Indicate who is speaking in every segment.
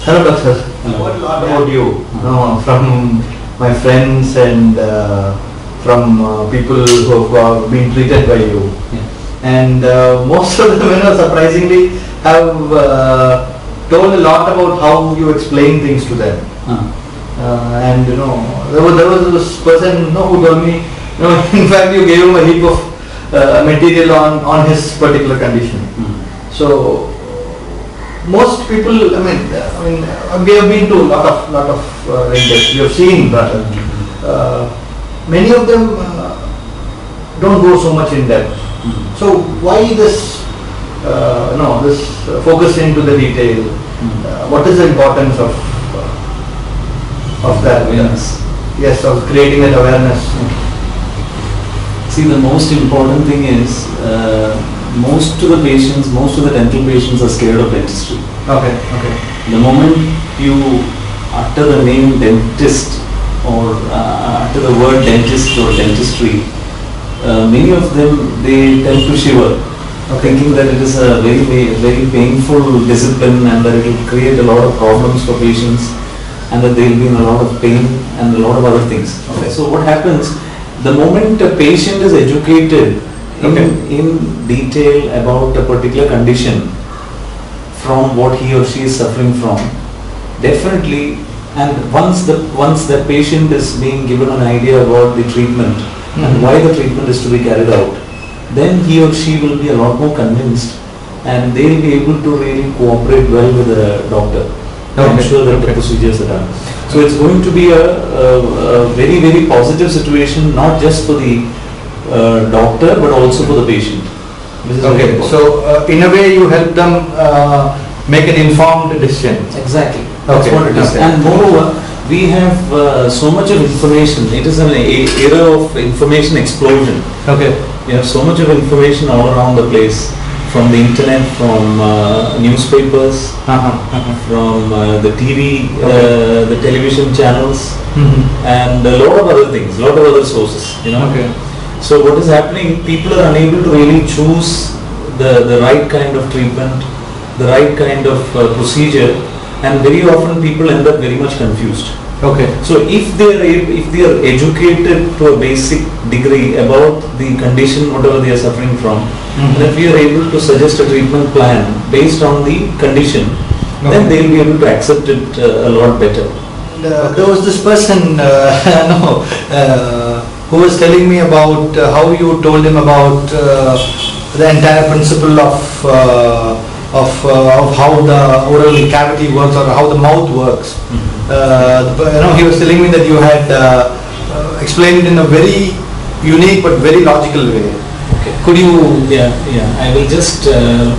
Speaker 1: Hello, doctor.
Speaker 2: Hello.
Speaker 1: What about you? From my friends and from people who have been treated by you.
Speaker 2: Yeah.
Speaker 1: And most of them, surprisingly, have told a lot about how you explain things to them. And there was this person who told me, in fact, you gave him a heap of material on his particular condition. So most people, I mean, we have been to a lot of dentists. We have seen that many of them don't go so much in depth. So why this this focus into the detail? What is the importance of that?
Speaker 2: Awareness.
Speaker 1: Yes, of creating that awareness.
Speaker 2: See, the most important thing is most of the dental patients are scared of dentistry.
Speaker 1: Okay.
Speaker 2: The moment you utter the name dentist or utter the word dentist or dentistry, many of them, they tend to shiver, thinking that it is a very painful discipline and that it will create a lot of problems for patients and that they will be in a lot of pain and a lot of other things. Okay. So what happens, the moment a patient is educated in detail about a particular condition from what he or she is suffering from, definitely, and once the patient is being given an idea about the treatment and why the treatment is to be carried out, then he or she will be a lot more convinced and they will be able to really cooperate well with the doctor and ensure that the procedures are done. So it's going to be a very positive situation, not just for the doctor but also for the patient.
Speaker 1: Okay, so in a way you help them make an informed decision.
Speaker 2: Exactly, that's what it is. And moreover, we have so much of information. It is an era of information explosion.
Speaker 1: Okay.
Speaker 2: We have so much of information all around the place, from the internet, from newspapers, from the TV, the television channels, and a lot of other things, a lot of other sources.
Speaker 1: Okay.
Speaker 2: So what is happening? People are unable to really choose the right kind of treatment, the right kind of procedure, and very often people end up very much confused.
Speaker 1: Okay.
Speaker 2: So if they are educated to a basic degree about the condition, whatever they are suffering from, and if we are able to suggest a treatment plan based on the condition, then they will be able to accept it a lot better.
Speaker 1: There was this person who was telling me about how you told him about the entire principle of how the oral cavity works or how the mouth works. He was telling me that you had explained it in a very unique but very logical way. Okay. Could you?
Speaker 2: Yeah. I will just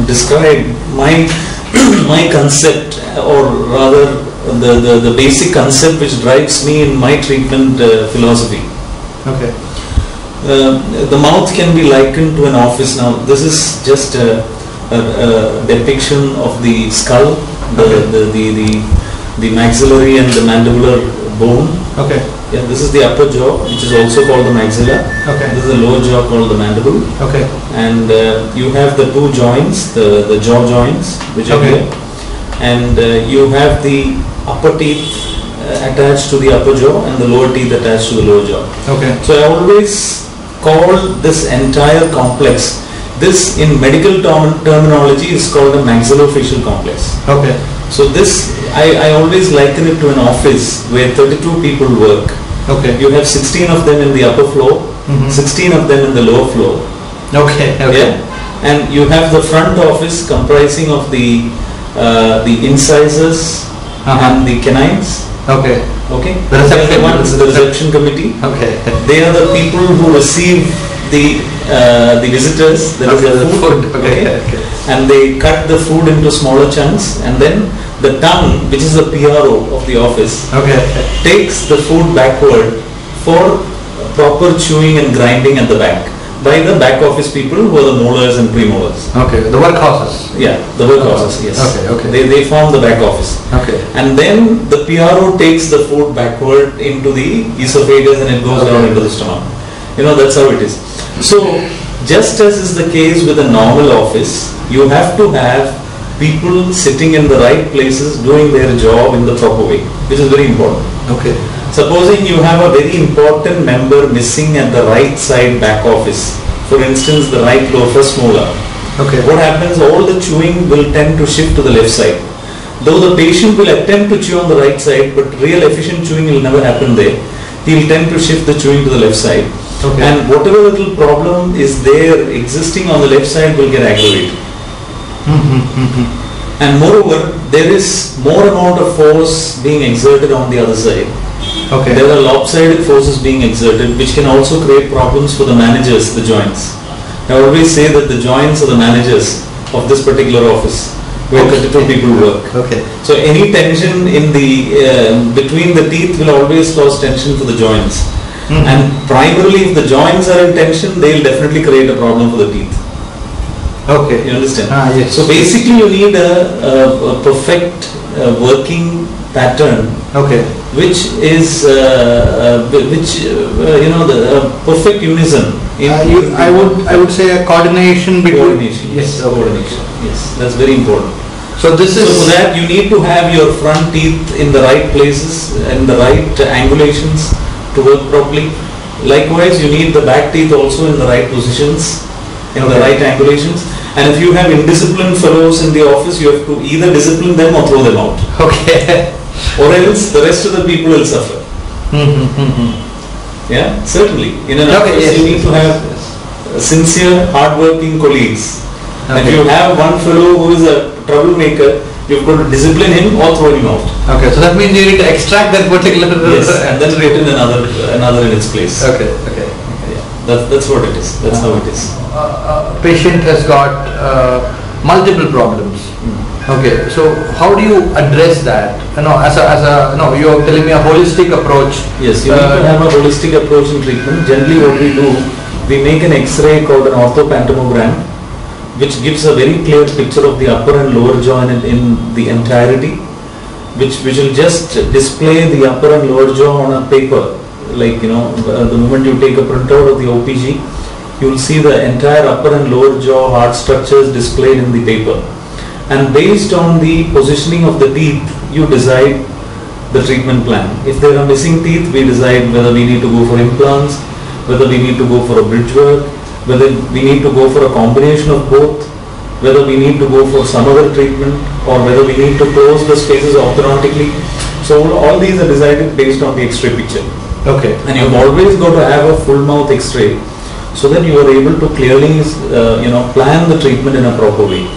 Speaker 2: describe my concept, or rather the basic concept which drives me in my treatment philosophy. Okay. The mouth can be likened to an office. Now, this is just a depiction of the skull, the maxillary and the mandibular bone. Okay. Yeah, this is the upper jaw, which is also called the maxilla. Okay. This is the lower jaw called the mandible. Okay. And you have the two joints, the jaw joints, which are here, and you have the upper teeth attached to the upper jaw and the lower teeth attached to the lower jaw. Okay. So I always call this entire complex, this in medical terminology is called a maxillofacial complex. Okay. So this, I always liken it to an office where 32 people work. Okay. You have 16 of them in the upper floor, 16 of them in the lower floor. Okay. Yeah. And you have the front office comprising of the incisors and the canines. Okay. Okay. The reception committee. Okay. They are the people who receive the visitors. That is the food. Okay. And they cut the food into smaller chunks, and then the tongue, which is the PRO of the office, takes the food backward for proper chewing and grinding at the back by the back office people who are the molars and premolars. Okay, the workhorses. Yeah, the workhorses. Yes. Okay. They form the back office. Okay. And then the PRO takes the food backward into the esophagus and it goes down into the stomach. That's how it is. So, just as is the case with a normal office, you have to have people sitting in the right places doing their job in the proper way, which is very important.
Speaker 1: Okay.
Speaker 2: Supposing you have a very important member missing at the right side back office, for instance the right lower first molar.
Speaker 1: Okay.
Speaker 2: What happens, all the chewing will tend to shift to the left side. Though the patient will attempt to chew on the right side, but real efficient chewing will never happen there. He will tend to shift the chewing to the left side.
Speaker 1: Okay.
Speaker 2: And whatever little problem is there existing on the left side will get aggravated. And moreover, there is more amount of force being exerted on the other side.
Speaker 1: Okay.
Speaker 2: There are lopsided forces being exerted which can also create problems for the managers, the joints. I always say that the joints are the managers of this particular office where 32 people work.
Speaker 1: Okay.
Speaker 2: So any tension in the between the teeth will always cause tension for the joints. And primarily if the joints are in tension, they will definitely create a problem for the teeth.
Speaker 1: Okay.
Speaker 2: You understand?
Speaker 1: Yes.
Speaker 2: So basically you need a perfect working pattern.
Speaker 1: Okay.
Speaker 2: Which is you know, the perfect unison.
Speaker 1: I would say a coordination between.
Speaker 2: Coordination.
Speaker 1: Yes.
Speaker 2: Coordination. Yes, that's very important.
Speaker 1: So this is.
Speaker 2: So for that you need to have your front teeth in the right places and the right angulations to work properly. Likewise, you need the back teeth also in the right positions, in the right angulations. And if you have indisciplined fellows in the office, you have to either discipline them or throw them out.
Speaker 1: Okay.
Speaker 2: Or else the rest of the people will suffer. Yeah, certainly. In an office, you need to have sincere, hard-working colleagues.
Speaker 1: Okay.
Speaker 2: If you have one fellow who is a troublemaker, you've got to discipline him or throw him out.
Speaker 1: Okay, so that means you need to extract that particular.
Speaker 2: Yes, and then put in another in its place.
Speaker 1: Okay. Okay.
Speaker 2: Yeah, that's what it is. That's how it is.
Speaker 1: Patient has got multiple problems. Okay, so how do you address that? You are telling me a holistic approach.
Speaker 2: Yes, you need to have a holistic approach in treatment. Generally what we do, we make an X-ray called an orthopantomogram, which gives a very clear picture of the upper and lower jaw in the entirety, which will just display the upper and lower jaw on a paper. Like, the moment you take a printout of the OPG, you will see the entire upper and lower jaw heart structures displayed in the paper. And based on the positioning of the teeth, you decide the treatment plan. If there are missing teeth, we decide whether we need to go for implants, whether we need to go for a bridge work, whether we need to go for a combination of both, whether we need to go for some other treatment, or whether we need to close the spaces orthodontically. So all these are decided based on the X-ray picture.
Speaker 1: Okay.
Speaker 2: And you've always got to have a full mouth X-ray so that you are able to clearly plan the treatment in a proper way.